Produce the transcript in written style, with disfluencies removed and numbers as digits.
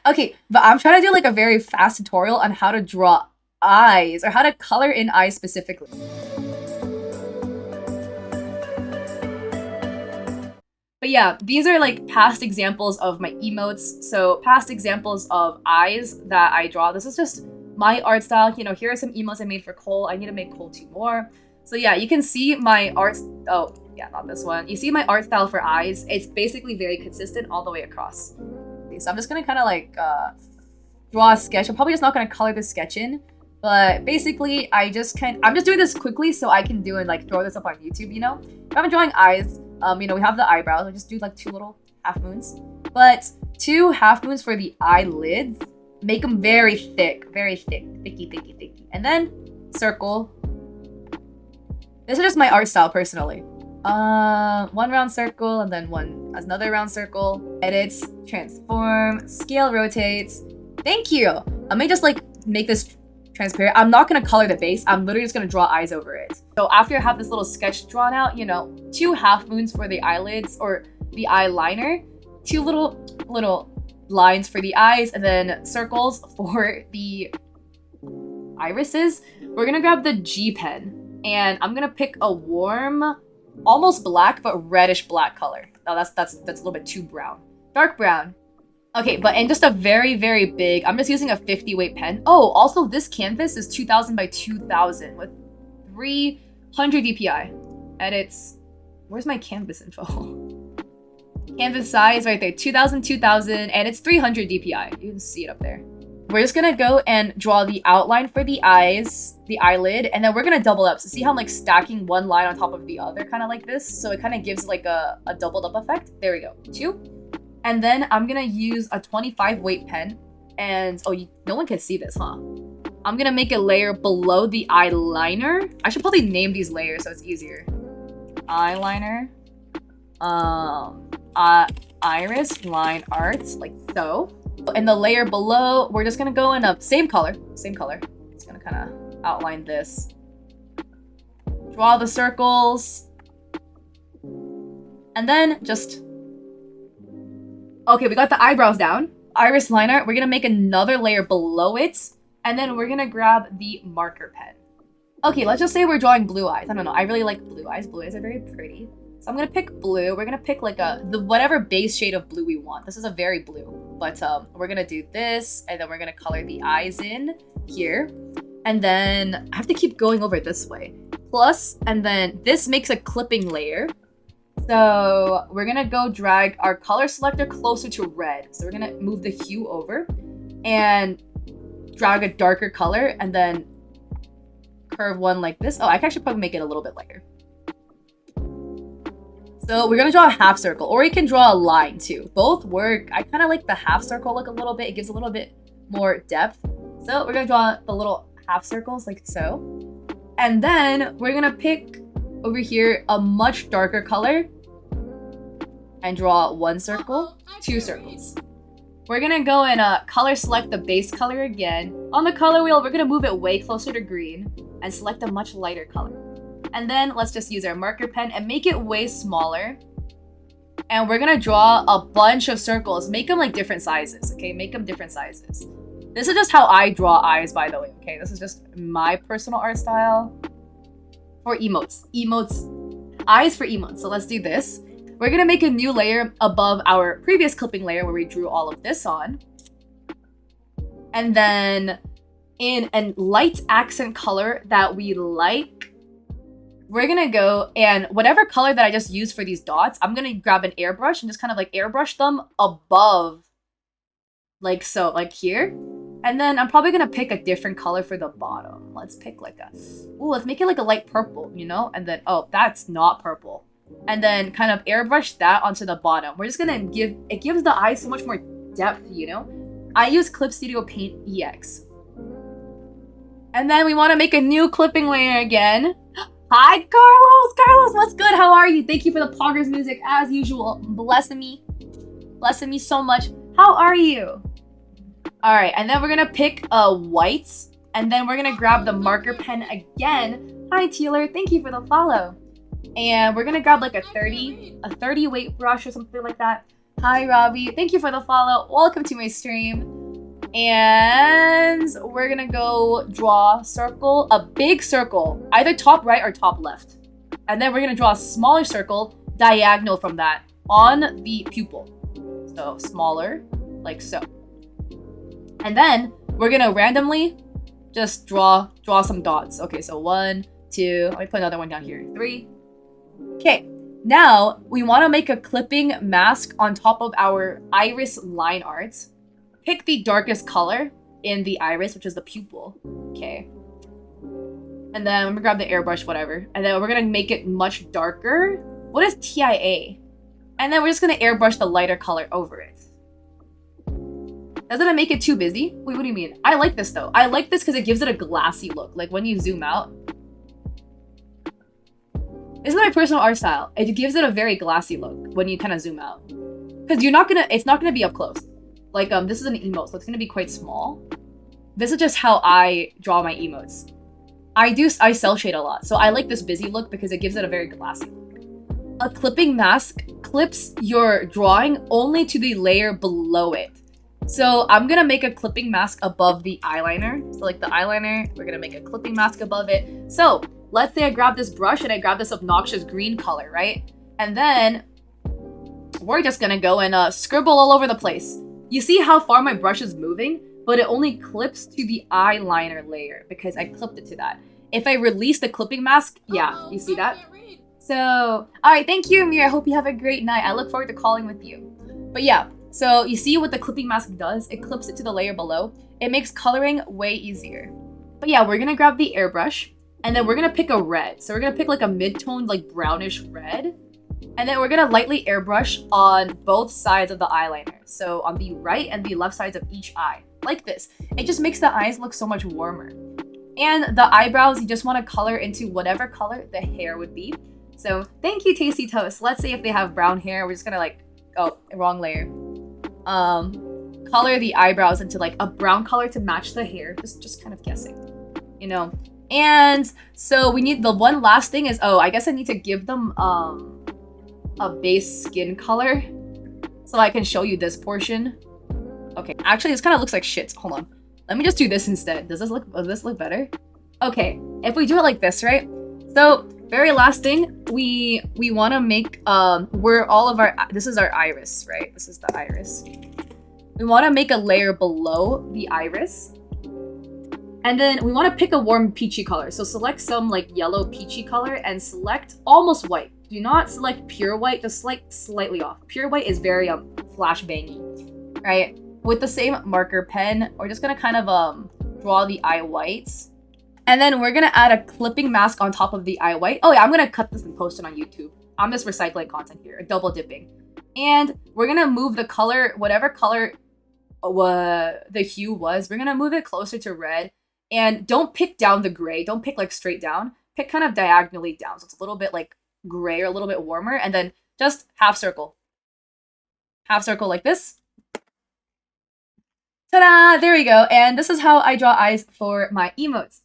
Okay, but I'm trying to do like a very fast tutorial on how to draw eyes or how to color in eyes specifically. But yeah, these are like past examples of my emotes. So past examples of eyes that I draw. This is just my art style. You know, here are some emotes I made for Cole. I need to make Cole 2 more. So yeah, you can see my art. Oh, yeah, not this one. You see my art style for eyes. It's basically very consistent all the way across. So I'm just gonna kind of like draw a sketch. I'm probably just not gonna color the sketch in. But basically, I'm just doing this quickly so I can do and like throw this up on YouTube, you know? If I'm drawing eyes, you know, we have the eyebrows. I just do like 2 little half moons. But 2 half moons for the eyelids. Make them very thick, thicky. And then circle. This is just my art style personally. 1 round circle and then another round circle. Edits, transform, scale rotates. Thank you. I may just like make this transparent. I'm not gonna color the base. I'm literally just gonna draw eyes over it. So after I have this little sketch drawn out, you know, 2 half moons for the eyelids or the eyeliner, 2 little lines for the eyes, and then circles for the irises. We're gonna grab the G pen, and I'm gonna pick a warm, almost black but reddish black color. Oh, that's a little bit too brown. Dark brown. Okay, but in just a very, very big, I'm just using a 50 weight pen. Oh, also this canvas is 2000 by 2000 with 300 DPI. Edits. Where's my canvas info? Canvas size right there, 2000, and it's 300 DPI. You can see it up there. We're just gonna go and draw the outline for the eyes, the eyelid, and then we're gonna double up. So see how I'm like stacking one line on top of the other, kind of like this? So it kind of gives like a doubled up effect. There we go, 2. And then I'm gonna use a 25 weight pen, and no one can see this, huh? I'm gonna make a layer below the eyeliner. I should probably name these layers so it's easier. Eyeliner, iris line art, like so. And the layer below, we're just gonna go in a same color. It's gonna kind of outline this. Draw the circles, and then just. Okay, we got the eyebrows down. Iris liner, we're gonna make another layer below it, and then we're gonna grab the marker pen. Okay, let's just say we're drawing blue eyes. I don't know, I really like blue eyes. Blue eyes are very pretty. So I'm gonna pick blue. We're gonna pick like whatever base shade of blue we want. This is a very blue, but we're gonna do this, and then we're gonna color the eyes in here. And then I have to keep going over this way. Plus, and then this makes a clipping layer. So we're gonna go drag our color selector closer to red. So we're gonna move the hue over and drag a darker color and then curve one like this. Oh, I can actually probably make it a little bit lighter. So we're gonna draw a half circle, or you can draw a line too. Both work. I kind of like the half circle look a little bit. It gives a little bit more depth. So we're gonna draw the little half circles like so. And then we're gonna pick over here a much darker color and draw 1 circle, 2 circles. We're gonna go and color select the base color again. On the color wheel, we're gonna move it way closer to green and select a much lighter color. And then let's just use our marker pen and make it way smaller. And we're gonna draw a bunch of circles. Make them like different sizes, okay? Make them different sizes. This is just how I draw eyes, by the way, okay? This is just my personal art style. For emotes. Eyes for emotes. So let's do this. We're gonna make a new layer above our previous clipping layer where we drew all of this on. And then in a light accent color that we like, we're gonna go and whatever color that I just used for these dots, I'm gonna grab an airbrush and just kind of like airbrush them above, like so, like here. And then I'm probably gonna pick a different color for the bottom. Let's pick like let's make it like a light purple, you know? And then, oh, that's not purple. And then kind of airbrush that onto the bottom. We're just gonna it gives the eye so much more depth, you know? I use Clip Studio Paint EX. And then we wanna make a new clipping layer again. Hi, Carlos! Carlos, what's good? How are you? Thank you for the Poggers music, as usual. Blessing me so much. How are you? All right, and then we're gonna pick whites, and then we're gonna grab the marker pen again. Hi, Taylor, thank you for the follow. And we're gonna grab like a 30 weight brush or something like that. Hi, Robbie. Thank you for the follow. Welcome to my stream. And we're gonna go draw circle, a big circle, either top right or top left. And then we're gonna draw a smaller circle diagonal from that on the pupil. So smaller, like so. And then we're gonna randomly just draw some dots. Okay, so 1, 2, let me put another one down here. 3. Okay, now we want to make a clipping mask on top of our iris line art. Pick the darkest color in the iris, which is the pupil. Okay. And then I'm gonna grab the airbrush, whatever. And then we're gonna make it much darker. What is TIA? And then we're just gonna airbrush the lighter color over it. Doesn't it make it too busy? Wait, what do you mean? I like this though. I like this because it gives it a glassy look. Like when you zoom out. This is my personal art style. It gives it a very glassy look when you kind of zoom out. Because it's not gonna be up close. Like, this is an emote, so it's gonna be quite small. This is just how I draw my emotes. I cell shade a lot, so I like this busy look because it gives it a very glassy look. A clipping mask clips your drawing only to the layer below it. So I'm gonna make a clipping mask above the eyeliner. So like the eyeliner, we're gonna make a clipping mask above it. So let's say I grab this brush and I grab this obnoxious green color, right? And then we're just gonna go and scribble all over the place. You see how far my brush is moving, but it only clips to the eyeliner layer because I clipped it to that. If I release the clipping mask, yeah, you see that? So, all right, thank you, Amir. I hope you have a great night. I look forward to calling with you. But yeah, so you see what the clipping mask does? It clips it to the layer below. It makes coloring way easier. But yeah, we're gonna grab the airbrush and then we're gonna pick a red. So we're gonna pick like a mid-toned, like brownish red. And then we're gonna lightly airbrush on both sides of the eyeliner. So on the right and the left sides of each eye, like this. It just makes the eyes look so much warmer. And the eyebrows, you just wanna color into whatever color the hair would be. So thank you, Tasty Toast. Let's say if they have brown hair, we're just gonna like, oh, wrong layer. Color the eyebrows into like a brown color to match the hair. Just kind of guessing, you know? And so we need, the one last thing is, oh, I guess I need to give them, a base skin color so I can show you this portion. Okay, actually this kind of looks like shit. Hold on. Let me just do this instead. Does this look better? Okay, if we do it like this, right? So, very last thing, we want to make where all of our, this is our iris, right? This is the iris. We want to make a layer below the iris. And then we want to pick a warm peachy color. So select some like yellow peachy color and select almost white. Do not select pure white, just like slightly off. Pure white is very flash bangy, right? With the same marker pen, we're just gonna kind of draw the eye whites. And then we're gonna add a clipping mask on top of the eye white. Oh yeah, I'm gonna cut this and post it on YouTube. I'm just recycling content here, double dipping. And we're gonna move the color, whatever color the hue was, we're gonna move it closer to red. And don't pick down the gray, don't pick like straight down. Pick kind of diagonally down, so it's a little bit like gray or a little bit warmer, and then just half circle. Half circle like this. Ta-da! There we go. And this is how I draw eyes for my emotes.